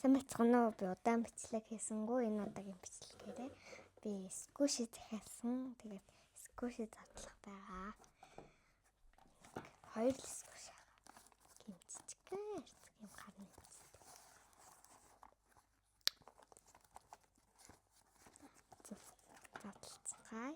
Сайн байцгаана уу? Би удаан бичлэг хийсэнгүү энэ удаагийн бичлэгээрээ би сквиши захиалсан. Тэгээд сквиши задлах байгаа. Хоёр л сквиш гимччихээ эрцэг юм гарна. Задлцгаая.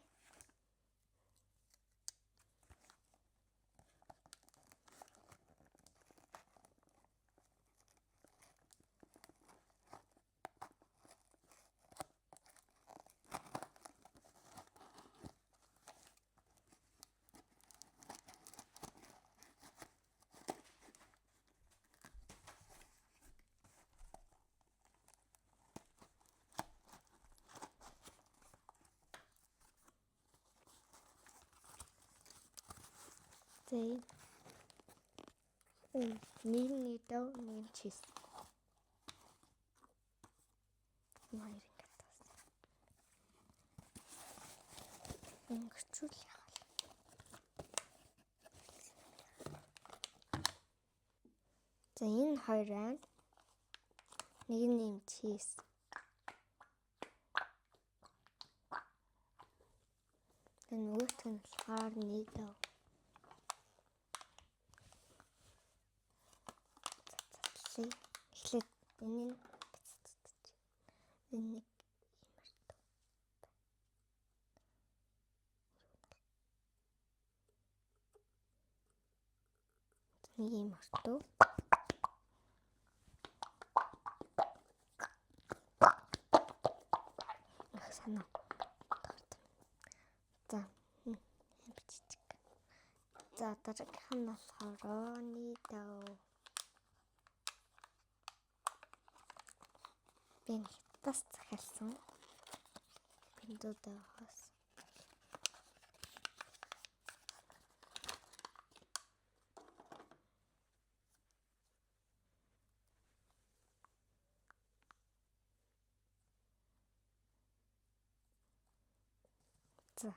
Нэг дөө нэг чиз. Хоёр ингээд тас. Ингэчүүл яах вэ? За энэ хоёр байна. Нэг нь юм чиз. Энэ нөгөөх нь болохоор нэг дөө. Эхлээд энэ бицэцэж. Энэ нэг юм ортоо. Ахсана. За бичиж. За дараагийнх нь болохоор нэг дөө. Би тас захиалсан. Бинтүүдээ хас. За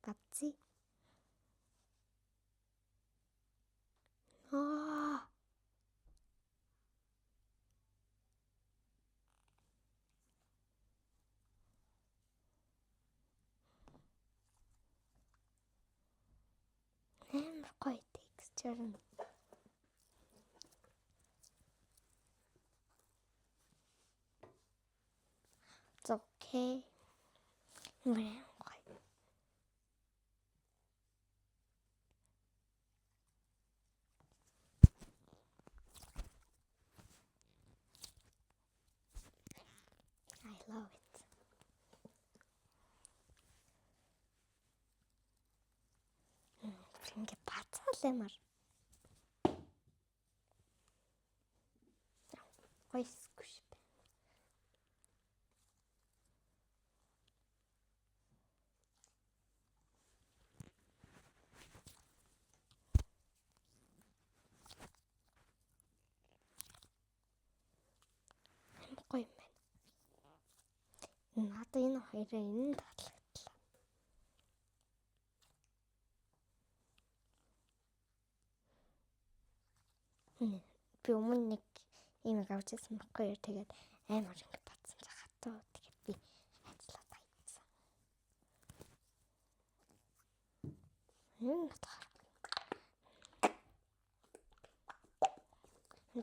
баци. Амар гоё текстчер нь. Окей. Мм. I love it. Ингээ бацаалаймар. Гоё сквиш. Гоё юм байна. Надад энэ хоёроо энэ татлагдлаа. Би өмнө нэг юм авч ирсэн байхгүй юу. Тэгээд амар ингэ бацсан захатаа. Тэгээд би ажиллаад хайцсан.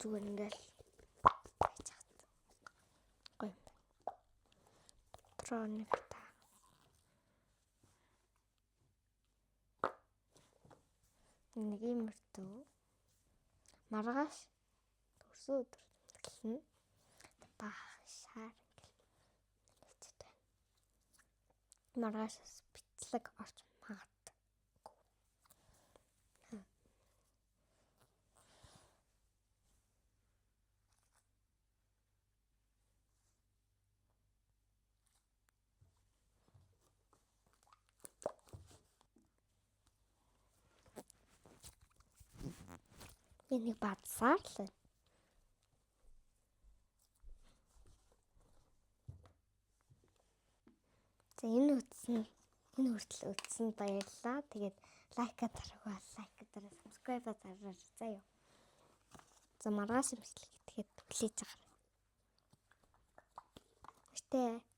Зүгээр ингээл байж хат. Гоё. Троник та. Нэг юм өртөө. Маргааш төрсөн өдөр тэмдэглэн баах шаар ингээл байна. Маргаашаас бичлэг орч магадгүй. Би нэг бацсаар л. За энэ хүртэл үзсэнд баярлалаа. Тэгээд лайка дараагаа лайк дараа subscribe дараарай заяа. За маргааш юм бичлэг итгэхэд хүлээж агараа. Тэ.